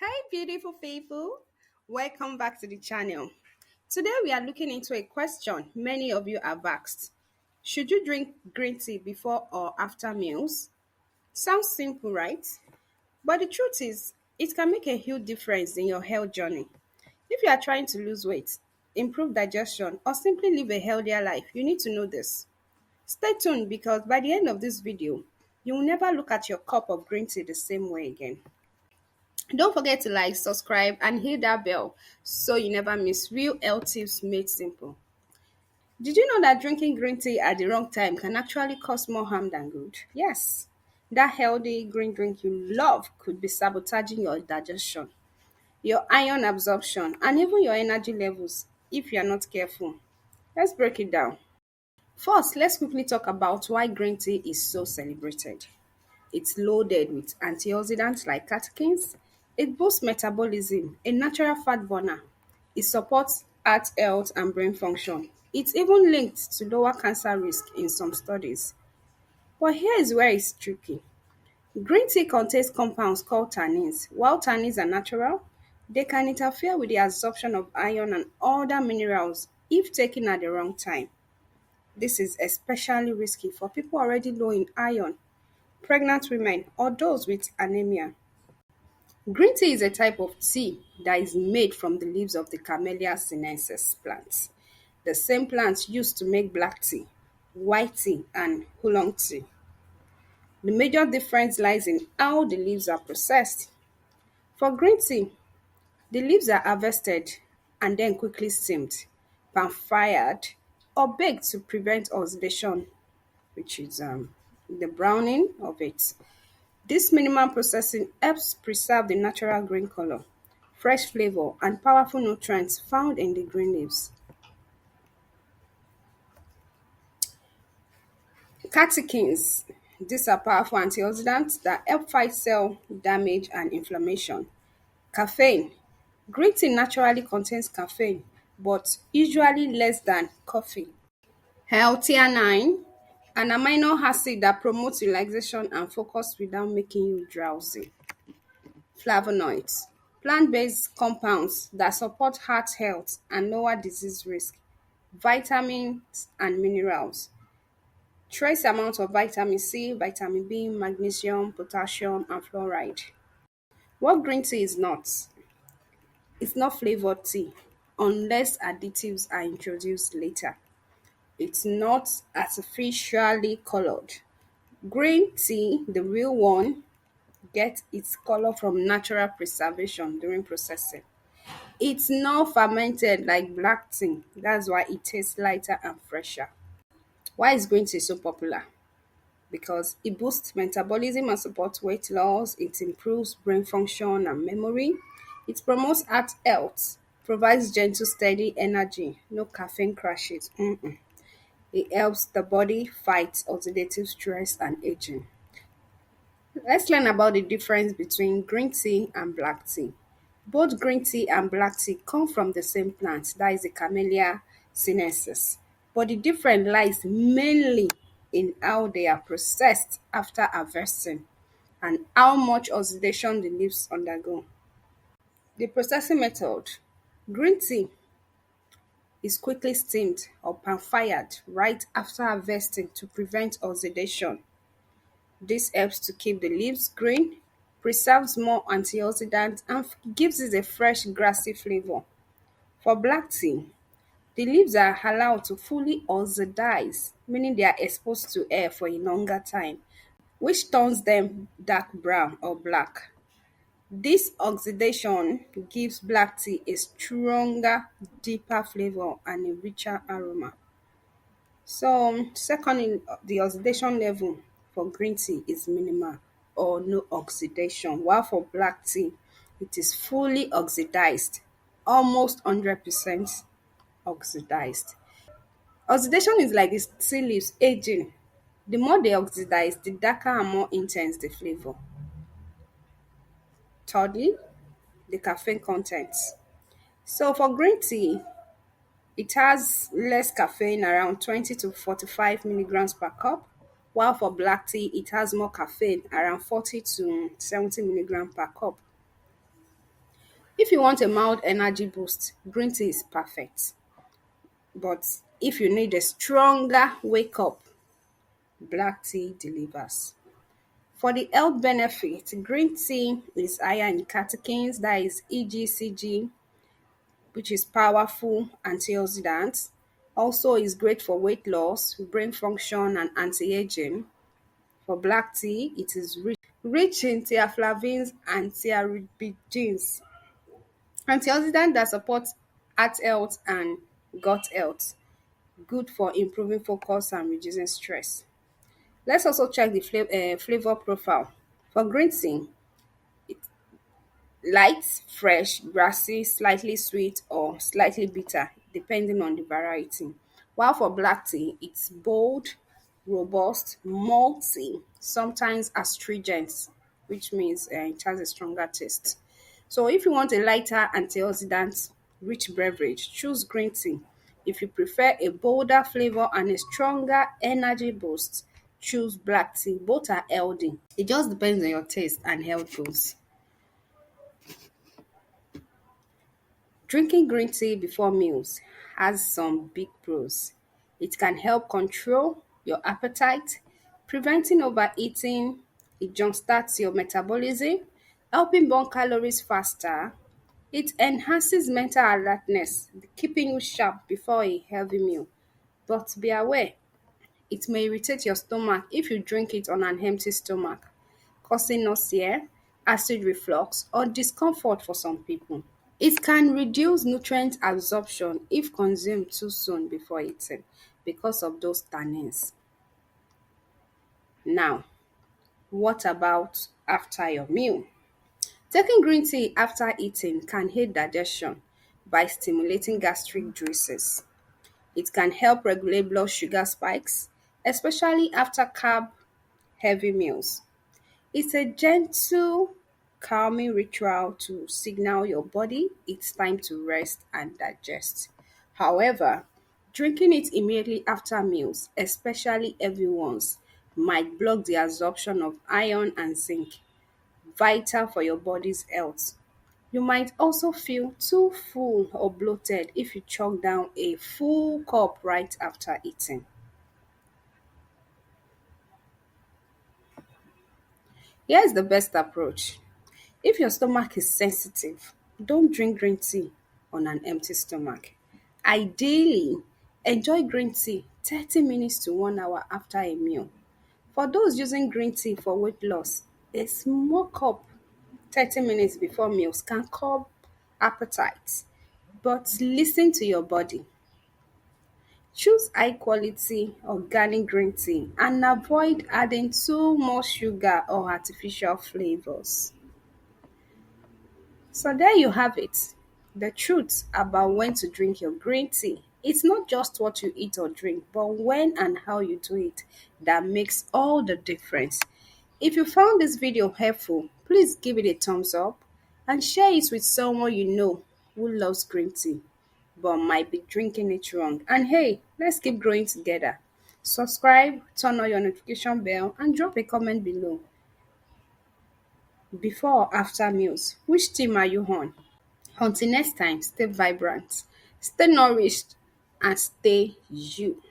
Hi, beautiful people. Welcome back to the channel. Today, we are looking into a question many of you have asked. Should you drink green tea before or after meals? Sounds simple, right? But the truth is, it can make a huge difference in your health journey. If you are trying to lose weight, improve digestion, or simply live a healthier life, you need to know this. Stay tuned because by the end of this video, you will never look at your cup of green tea the same way again. Don't forget to like, subscribe, and hit that bell so you never miss real health tips made simple. Did you know that drinking green tea at the wrong time can actually cause more harm than good? Yes, that healthy green drink you love could be sabotaging your digestion, your iron absorption, and even your energy levels if you are not careful. Let's break it down. First, let's quickly talk about why green tea is so celebrated. It's loaded with antioxidants like catechins. It boosts metabolism, a natural fat burner. It supports heart health and brain function. It's even linked to lower cancer risk in some studies. But here is where it's tricky. Green tea contains compounds called tannins. While tannins are natural, they can interfere with the absorption of iron and other minerals if taken at the wrong time. This is especially risky for people already low in iron, pregnant women, or those with anemia. Green tea is a type of tea that is made from the leaves of the Camellia sinensis plant, the same plant used to make black tea, white tea, and oolong tea. The major difference lies in how the leaves are processed. For green tea, the leaves are harvested and then quickly steamed, pan-fired, or baked to prevent oxidation, which is the browning of it. This minimal processing helps preserve the natural green color, fresh flavor, and powerful nutrients found in the green leaves. Catechins. These are powerful antioxidants that help fight cell damage and inflammation. Caffeine. Green tea naturally contains caffeine, but usually less than coffee. L-theanine, an amino acid that promotes relaxation and focus without making you drowsy. Flavonoids, plant-based compounds that support heart health and lower disease risk. Vitamins and minerals, trace amounts of vitamin C, vitamin B, magnesium, potassium, and fluoride. What green tea is not? It's not flavored tea unless additives are introduced later. It's not artificially colored. Green tea, the real one, gets its color from natural preservation during processing. It's not fermented like black tea. That's why it tastes lighter and fresher. Why is green tea so popular? Because it boosts metabolism and supports weight loss, it improves brain function and memory, it promotes heart health, provides gentle, steady energy, no caffeine crashes. It helps the body fight oxidative stress and aging. Let's learn about the difference between green tea and black tea. Both green tea and black tea come from the same plant, that is the Camellia sinensis. But the difference lies mainly in how they are processed after harvesting and how much oxidation the leaves undergo. The processing method: green tea is quickly steamed or pan-fired right after harvesting to prevent oxidation. This helps to keep the leaves green, preserves more antioxidants, and gives it a fresh, grassy flavor. For black tea, the leaves are allowed to fully oxidize, meaning they are exposed to air for a longer time, which turns them dark brown or black. This oxidation gives black tea a stronger, deeper flavor and a richer aroma. So, secondly, the oxidation level for green tea is minimal or no oxidation, while for black tea, it is fully oxidized, almost 100% oxidized. Oxidation is like the tea leaves aging. The more they oxidize, the darker and more intense the flavor. Thirdly, the caffeine content. So for green tea, it has less caffeine, around 20 to 45 milligrams per cup, while for black tea, it has more caffeine, around 40 to 70 milligrams per cup. If you want a mild energy boost, green tea is perfect. But if you need a stronger wake up, black tea delivers. For the health benefit, green tea is higher in catechins, that is EGCG, which is powerful antioxidant. Also is great for weight loss, brain function, and anti-aging. For black tea, it is rich in theaflavins and thearabidins, antioxidant that supports heart health and gut health, good for improving focus and reducing stress. Let's also check the flavor profile. For green tea, light, fresh, grassy, slightly sweet, or slightly bitter, depending on the variety. While for black tea, it's bold, robust, malty, sometimes astringent, which means it has a stronger taste. So if you want a lighter antioxidant rich beverage, choose green tea. If you prefer a bolder flavor and a stronger energy boost, choose black tea. Both are healthy. It just depends on your taste and health goals. Drinking green tea before meals has some big pros. It can help control your appetite, preventing overeating, it jumpstarts your metabolism, helping burn calories faster. It enhances mental alertness, keeping you sharp before a heavy meal. But be aware, it may irritate your stomach if you drink it on an empty stomach, causing nausea, acid reflux, or discomfort for some people. It can reduce nutrient absorption if consumed too soon before eating because of those tannins. Now, what about after your meal? Taking green tea after eating can aid digestion by stimulating gastric juices. It can help regulate blood sugar spikes, especially after carb heavy meals. It's a gentle, calming ritual to signal your body it's time to rest and digest. However, drinking it immediately after meals, especially heavy ones, might block the absorption of iron and zinc, vital for your body's health. You might also feel too full or bloated if you chug down a full cup right after eating. Here's the best approach. If your stomach is sensitive, don't drink green tea on an empty stomach. Ideally, enjoy green tea 30 minutes to 1 hour after a meal. For those using green tea for weight loss, a small cup 30 minutes before meals can curb appetite. But listen to your body. Choose high quality organic green tea and avoid adding too much sugar or artificial flavors. So there you have it. The truth about when to drink your green tea. It's not just what you eat or drink, but when and how you do it that makes all the difference. If you found this video helpful, please give it a thumbs up and share it with someone you know who loves green tea but might be drinking it wrong. And hey, let's keep growing together. Subscribe, turn on your notification bell, and drop a comment below. Before or after meals, which team are you on? Until next time, stay vibrant, stay nourished, and stay you.